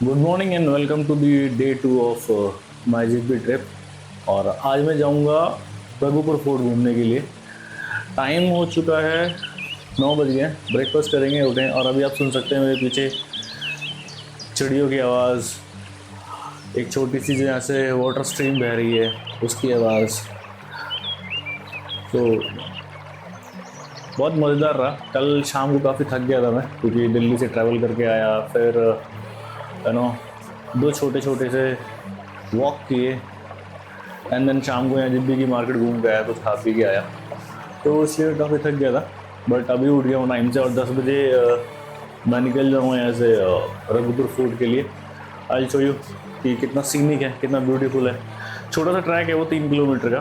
Good morning and welcome to the day 2 of my Jibhi trip. और आज मैं जाऊंगा रघुपुर फोर्ट घूमने के लिए। टाइम हो चुका है 9 बज गए। ब्रेकफास्ट करेंगे, उठें, और अभी आप सुन सकते हैं मेरे पीछे चिड़ियों की आवाज़, एक छोटी सी जहाँ से वाटर स्ट्रीम बह रही है उसकी आवाज़। तो बहुत मज़ेदार रहा। कल शाम को काफ़ी थक गया था मैं, क्योंकि दिल्ली से ट्रैवल करके आया, फिर यू नो 2 छोटे छोटे से वॉक किए, एंड देन शाम को यहाँ जिब्बी की मार्केट घूम के आया, कुछ खा पी के आया। तो इसलिए काफ़ी थक गया था। बट अभी उठ गया हूँ टाइम से, और 10 बजे मैं निकल जाऊँगा यहाँ से रघुपुर फोर्ट के लिए। आई शो यू कि कितना सीनिक है, कितना ब्यूटीफुल है। छोटा सा ट्रैक है वो, 3 किलोमीटर का।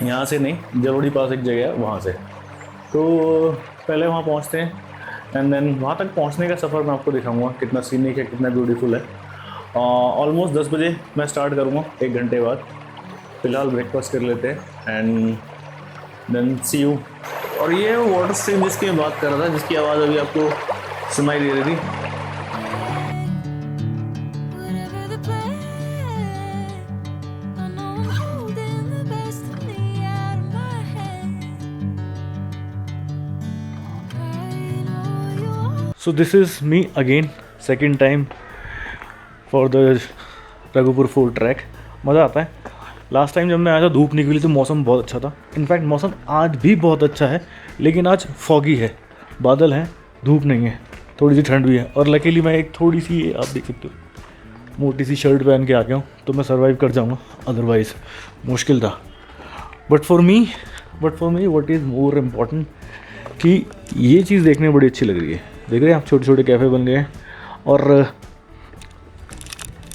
यहाँ से नहीं, जलोड़ी पास एक जगह है, वहाँ से। तो पहले वहाँ पहुँचते हैं, एंड देन वहाँ तक पहुँचने का सफ़र मैं आपको दिखाऊंगा कितना सीनिक है, कितना ब्यूटीफुल है। ऑलमोस्ट 10 बजे मैं स्टार्ट करूँगा, 1 घंटे बाद। फ़िलहाल ब्रेकफास्ट कर लेते हैं एंड देन सी यू। और ये है वाटर स्ट्रीम जिसकी मैं बात कर रहा था, जिसकी आवाज़ अभी आपको सुनाई दे रही थी। Whatever the plan, I know I'm holding the best of me out of my head. I know you are. So this is me again, second time for the Raghupur fort track. मज़ा आता है। लास्ट टाइम जब मैं आया था धूप निकली तो मौसम बहुत अच्छा था। इनफैक्ट मौसम आज भी बहुत अच्छा है, लेकिन आज फॉगी है, बादल हैं, धूप नहीं है, थोड़ी सी ठंड भी है। और लकीली मैं एक थोड़ी सी, आप देख सकते हो, मोटी सी शर्ट पहन के आ गया हूँ, तो मैं सर्वाइव कर जाऊँगा। अदरवाइज़ मुश्किल था। But for me what is more important कि ये चीज़ देखने में बड़ी अच्छी लग रही है। देख रहे हैं आप, छोटे छोटे कैफ़े बन गए हैं। और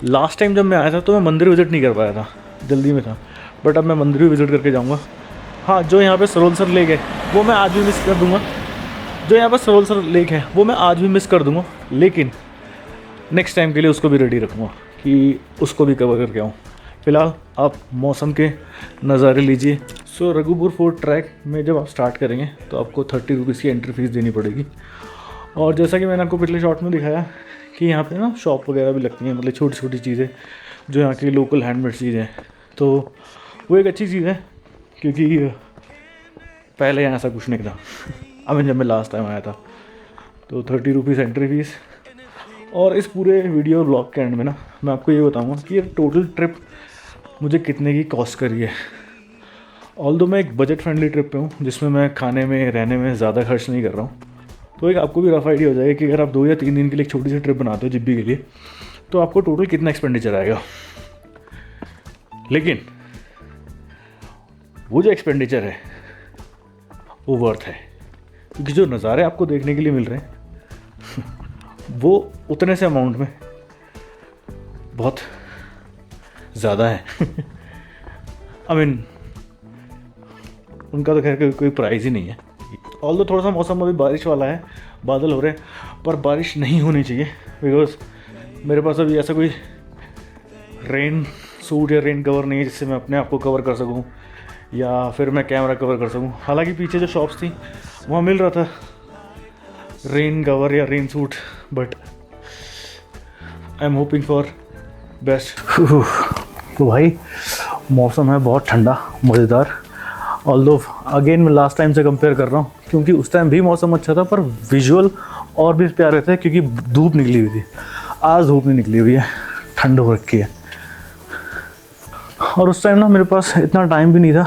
लास्ट टाइम जब मैं आया था तो मैं मंदिर विज़िट नहीं कर पाया था, जल्दी में था। बट अब मैं मंदिर भी विज़िट करके जाऊँगा। हाँ, जो यहाँ पे सरोलसर लेक है वो मैं आज भी मिस कर दूँगा। जो यहाँ पर सरोलसर लेक है वो मैं आज भी मिस कर दूँगा, लेकिन नेक्स्ट टाइम के लिए उसको भी रेडी रखूँगा कि उसको भी कवर करके आऊँ। फ़िलहाल आप मौसम के नज़ारे लीजिए। सो रघुपुर फोर्ट ट्रैक में जब आप स्टार्ट करेंगे तो आपको 30 रुपीज़ की एंट्री फ़ीस देनी पड़ेगी। और जैसा कि मैंने आपको पिछले शॉट में दिखाया कि यहाँ पे ना शॉप वगैरह भी लगती हैं, मतलब छोटी छोटी चीज़ें जो यहाँ की लोकल हैंडमेड चीज़ें हैं। तो वो एक अच्छी चीज़ है, क्योंकि पहले यहाँ ऐसा कुछ नहीं था। आई जब मैं लास्ट टाइम आया था। तो 30 रुपीज़ एंट्री फ़ीस। और इस पूरे वीडियो ब्लॉग के एंड में ना मैं आपको ये बताऊँगा कि ये टोटल ट्रिप मुझे कितने की कॉस्ट करी है। ऑल्दो मैं एक बजट फ्रेंडली ट्रिप पे हूँ, जिसमें मैं खाने में रहने में ज़्यादा खर्च नहीं कर रहा हूँ। तो एक आपको भी रफ आइडिया हो जाएगा कि अगर आप 2 या 3 दिन के लिए एक छोटी सी ट्रिप बनाते हो जिब्बी के लिए, तो आपको टोटल कितना एक्सपेंडिचर आएगा। लेकिन वो जो एक्सपेंडिचर है वो वर्थ है, क्योंकि जो नज़ारे आपको देखने के लिए मिल रहे हैं वो उतने से अमाउंट में बहुत ज़्यादा है। आई मीन उनका तो खैर कोई प्राइस ही नहीं है। ऑल्दो थोड़ा सा मौसम अभी बारिश वाला है, बादल हो रहे हैं, पर बारिश नहीं होनी चाहिए, बिकॉज मेरे पास अभी ऐसा कोई रेन सूट या रेन कवर नहीं है जिससे मैं अपने आप को कवर कर सकूं, या फिर मैं कैमरा कवर कर सकूं। हालांकि पीछे जो शॉप्स थी वहाँ मिल रहा था रेन कवर या rain suit, but I am hoping for best. तो भाई मौसम है बहुत ठंडा, मज़ेदार। ऑल्दो अगेन मैं लास्ट टाइम से कंपेयर कर रहा हूँ, क्योंकि उस टाइम भी मौसम अच्छा था, पर विजुअल और भी प्यारे थे, क्योंकि धूप निकली हुई थी। आज धूप नहीं निकली हुई है, ठंड हो रखी है। और उस टाइम ना मेरे पास इतना टाइम भी नहीं था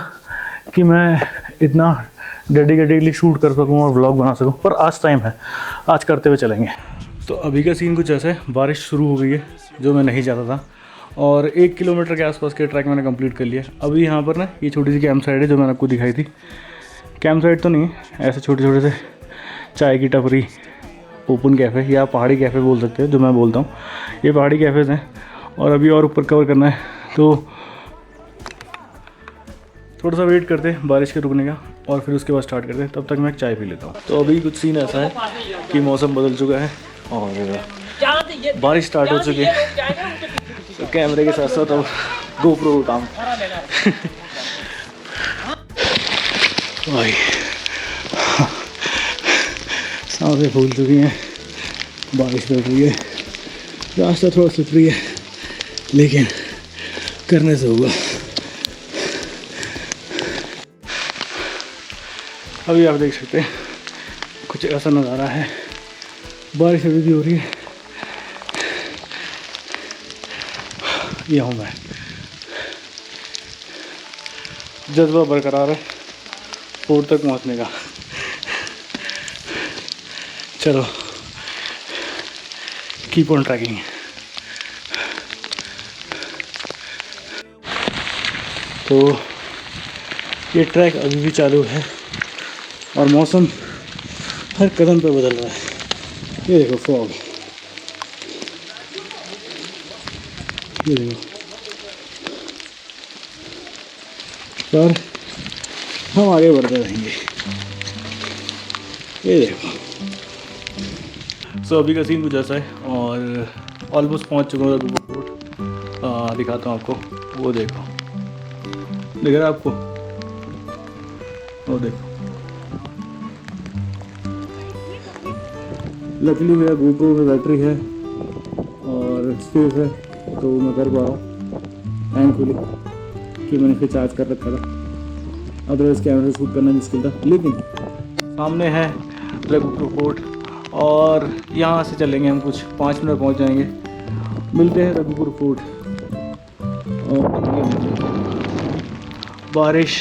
कि मैं इतना डेडिकेटेडली शूट कर सकूँ और व्लॉग बना सकूँ, पर आज टाइम है, आज करते हुए चलेंगे। तो अभी का सीन कुछ ऐसा है, बारिश शुरू हो गई है, जो मैं नहीं चाहता था। और 1 किलोमीटर के आसपास के ट्रैक मैंने कंप्लीट कर लिया। अभी यहाँ पर ना ये छोटी सी कैंप साइड है जो मैंने आपको दिखाई थी। कैंप साइड तो नहीं है, ऐसे छोटे छोटे से चाय की टपरी, ओपन कैफ़े या पहाड़ी कैफ़े बोल सकते हैं, जो मैं बोलता हूँ। ये पहाड़ी कैफ़ेज़ हैं। और अभी और ऊपर कवर करना है, तो थोड़ा सा वेट करते हैं बारिश के रुकने का, और फिर उसके बाद स्टार्ट करते हैं। तब तक मैं चाय पी लेता हूँ। तो अभी कुछ सीन ऐसा है कि मौसम बदल चुका है और बारिश स्टार्ट हो चुकी है। तो कैमरे के साथ साथ अब गोप्रो उठाऊँ। भाई सांसें फूल चुकी हैं, बारिश पड़ रही है, रास्ता थोड़ा स्लिपरी है लेकिन करने से होगा। अभी आप देख सकते हैं कुछ ऐसा नज़ारा है, बारिश अभी भी हो रही है। यह हूँ मैं, जज्बा बरकरार है फोर्ट तक पहुँचने का। चलो कीप ऑन ट्रैकिंग। तो ये ट्रैक अभी भी चालू है और मौसम हर कदम पे बदल रहा है। ये देखो फॉग, ये देखो, पर हम आगे बढ़ते रहेंगे। ये देखो। सो अभी का सीन कुछ ऐसा है और ऑलमोस्ट पहुंच चुका हूँ रघुपुर फोर्ट। दिखाता हूँ आपको, वो देखो, दिख रहा है आपको, वो देखो। लकीली मेरा GoPro में बैटरी है और स्पेस है तो मैं कर पा रहा हूँ थैंकफुली कि मैंने फिर चार्ज कर रखा था, अदरवाइज़ कैमरे से शूट करना मुश्किल था। लेकिन सामने है रघुपुर फोर्ट और यहाँ से चलेंगे हम, कुछ 5 मिनट पहुँच जाएंगे। मिलते हैं रघुपुर फोर्ट। और बारिश,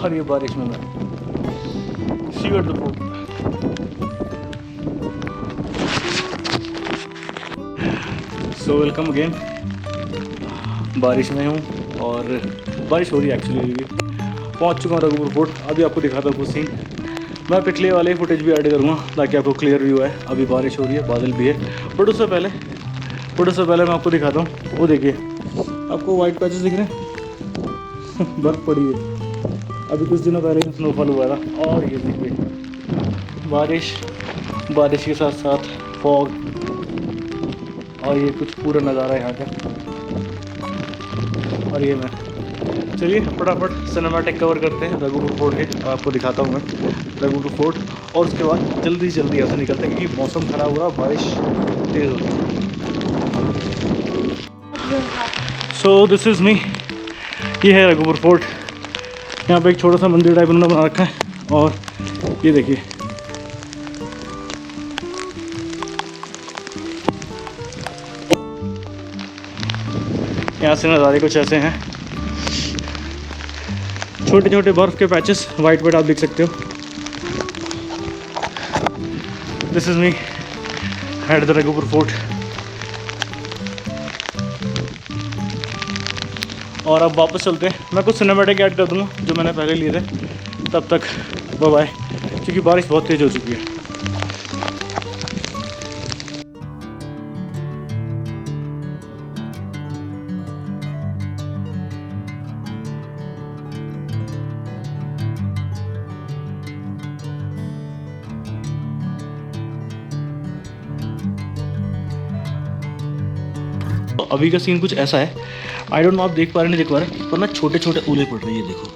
और ये बारिश में मैं sea at the fort. So welcome again. बारिश में हूँ और बारिश हो रही है एक्चुअली। अभी पहुँच चुका हूँ रघुपुर फोर्ट। अभी आपको दिखाता हूँ कुछ सीन, मैं पिछले वाले फुटेज भी ऐड करूँगा ताकि आपको क्लियर व्यू है। अभी बारिश हो रही है, बादल भी है, बट उससे पहले मैं आपको दिखाता हूँ। वो देखिए, आपको वाइट पैचेस दिख रहे हैं बर्फ़ पड़ी है। अभी कुछ दिनों पहले स्नोफॉल हुआ था और ये देखिए बारिश के साथ साथ फॉग, और ये कुछ पूरा नज़ारा यहाँ का। और ये मैं, चलिए फटाफट सिनेमैटिक कवर करते हैं रघुपुर फोर्ट के, और आपको दिखाता हूँ मैं रघुपुर फोर्ट। और उसके बाद जल्दी यहाँ से निकलते हैं क्योंकि मौसम ख़राब हुआ, बारिश तेज़ हो रही है। सो दिस इज़ मी, ये है रघुपुर फोर्ट। यहाँ पे एक छोटा सा मंदिर टाइप उन्होंने बना रखा है और ये देखिए, यहाँ से नज़ारे कुछ ऐसे हैं, छोटे छोटे बर्फ़ के पैचेस वाइट वाइट आप देख सकते हो। This is me at the Raghupur fort. और अब वापस चलते हैं, मैं कुछ सिनेमैटिक ऐड कर दूँगा जो मैंने पहले लिए थे। तब तक बाय बाय, क्योंकि बारिश बहुत तेज़ हो चुकी है। अभी का सीन कुछ ऐसा है, आई डोंट नो आप देख पा रहे नहीं देख पा रहे, पर ना छोटे छोटे ओले पड़ रहे हैं। ये देखो,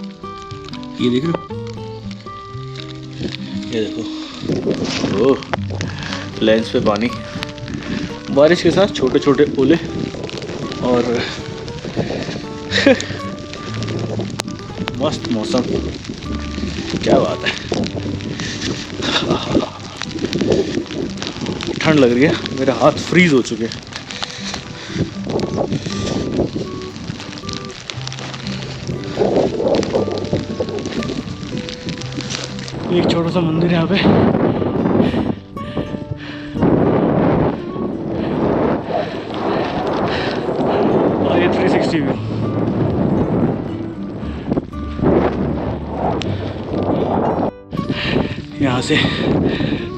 ये देख रहे हो, ये देखो, ओह लेंस पे पानी, बारिश के साथ छोटे छोटे ओले और मस्त मौसम, क्या बात है। ठंड लग रही है, मेरे हाथ फ्रीज हो चुके हैं। एक छोटा सा मंदिर है यहाँ पे, और ये 360 व्यू। यहाँ से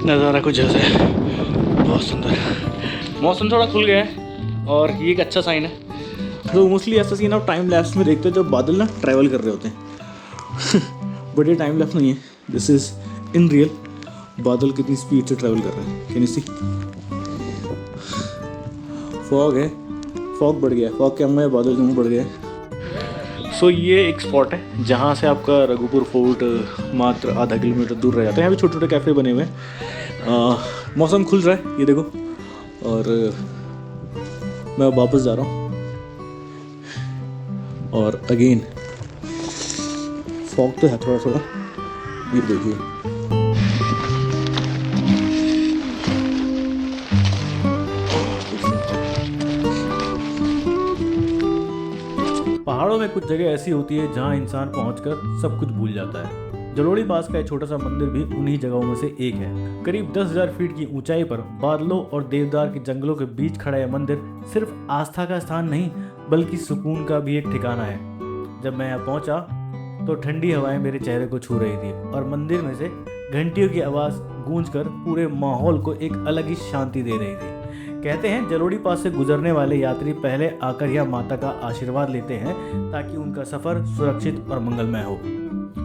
नज़ारा कुछ ऐसा है, बहुत सुंदर। मौसम थोड़ा खुल गया है और ये एक अच्छा साइन है। तो मोस्टली ऐसा सीन आप टाइम लैप्स में देखते हो जब बादल ना ट्रैवल कर रहे होते हैं बट ये टाइम लैप्स नहीं है, दिस इज़ इन रियल। बादल कितनी स्पीड से ट्रैवल कर रहे हैं, कैन यू सी। फॉग है, फॉग बढ़ गया, फॉग क्या मैं बादल क्यों बढ़ गया। सो ये एक स्पॉट है जहाँ से आपका रघुपुर फोर्ट मात्र आधा किलोमीटर दूर रह जाता है। यहाँ पे छोटे छोटे कैफ़े बने हुए हैं। मौसम खुल रहा है ये देखो, और मैं वापस जा रहा हूँ। और अगेन फॉग तो है थोड़ा थोड़ा, ये देखिए। पहाड़ों में कुछ जगह ऐसी होती है जहां इंसान पहुंचकर सब कुछ भूल जाता है। जलोड़ी पास का एक छोटा सा मंदिर भी उन्हीं जगहों में से एक है। करीब 10,000 फीट की ऊंचाई पर बादलों और देवदार के जंगलों के बीच खड़ा यह मंदिर सिर्फ आस्था का स्थान नहीं बल्कि सुकून का भी एक ठिकाना है। जब मैं यहाँ पहुंचा तो ठंडी हवाएं मेरे चेहरे को छू रही थी और मंदिर में से घंटियों की आवाज़ गूंजकर पूरे माहौल को एक अलग ही शांति दे रही थी। कहते हैं जलोड़ी पास से गुजरने वाले यात्री पहले आकर यह माता का आशीर्वाद लेते हैं ताकि उनका सफ़र सुरक्षित और मंगलमय हो।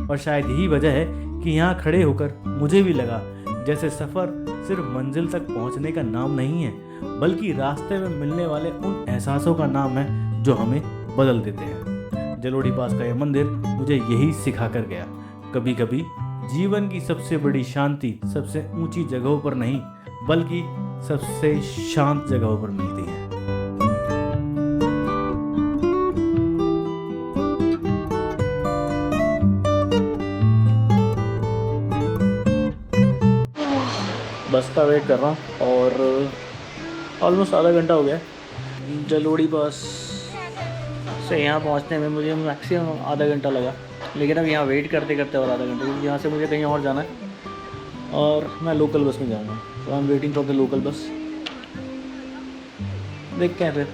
और शायद यही वजह है कि यहाँ खड़े होकर मुझे भी लगा जैसे सफ़र सिर्फ मंजिल तक पहुँचने का नाम नहीं है बल्कि रास्ते में मिलने वाले उन एहसासों का नाम है जो हमें बदल देते हैं। जलोड़ी पास का यह मंदिर मुझे यही सिखा कर गया, कभी कभी जीवन की सबसे बड़ी शांति सबसे ऊंची जगहों पर नहीं बल्कि सबसे शांत जगहों पर मिलती है। बस का वेट कर रहा हूँ और ऑलमोस्ट आधा घंटा हो गया। जलोड़ी पास से यहाँ पहुँचने में मुझे मैक्सिमम आधा घंटा लगा, लेकिन अब यहाँ वेट करते करते और आधा घंटा, क्योंकि यहाँ से मुझे कहीं और जाना है और मैं लोकल बस में जाऊँगा। तो I am waiting for the local bus. देखते हैं फिर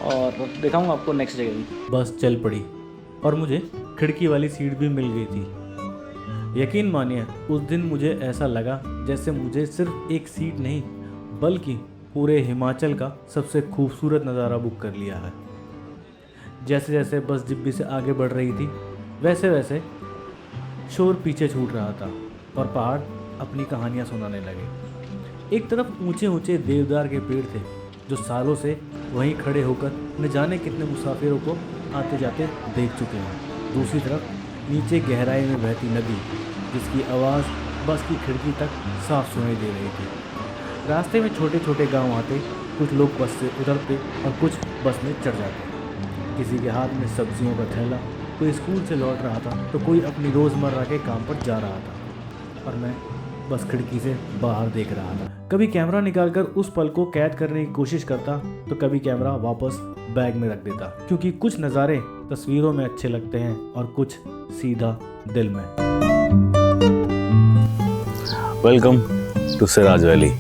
और दिखाऊंगा आपको नेक्स्ट जगह भी। बस चल पड़ी और मुझे खिड़की वाली सीट भी मिल गई थी। यकीन मानिए उस दिन मुझे ऐसा लगा जैसे मुझे सिर्फ एक सीट नहीं बल्कि पूरे हिमाचल का सबसे खूबसूरत नज़ारा बुक कर लिया है। जैसे जैसे बस डिब्बी से आगे बढ़ रही थी वैसे वैसे शोर पीछे छूट रहा था और पहाड़ अपनी कहानियाँ सुनाने लगे। एक तरफ ऊंचे ऊंचे देवदार के पेड़ थे जो सालों से वहीं खड़े होकर न जाने कितने मुसाफिरों को आते जाते देख चुके हैं। दूसरी तरफ नीचे गहराई में बहती नदी जिसकी आवाज़ बस की खिड़की तक साफ सुनाई दे रही थी। रास्ते में छोटे छोटे गांव आते, कुछ लोग बस से उतरते और कुछ बस में चढ़ जाते। किसी के हाथ में सब्जियों का थैला, कोई स्कूल से लौट रहा था तो कोई अपनी रोज़मर्रा के काम पर जा रहा था और मैं बस खिड़की से बाहर देख रहा था। कभी कैमरा निकालकर उस पल को कैद करने की कोशिश करता तो कभी कैमरा वापस बैग में रख देता, क्योंकि कुछ नज़ारे तस्वीरों में अच्छे लगते हैं और कुछ सीधा दिल में। Welcome to Siraj valley.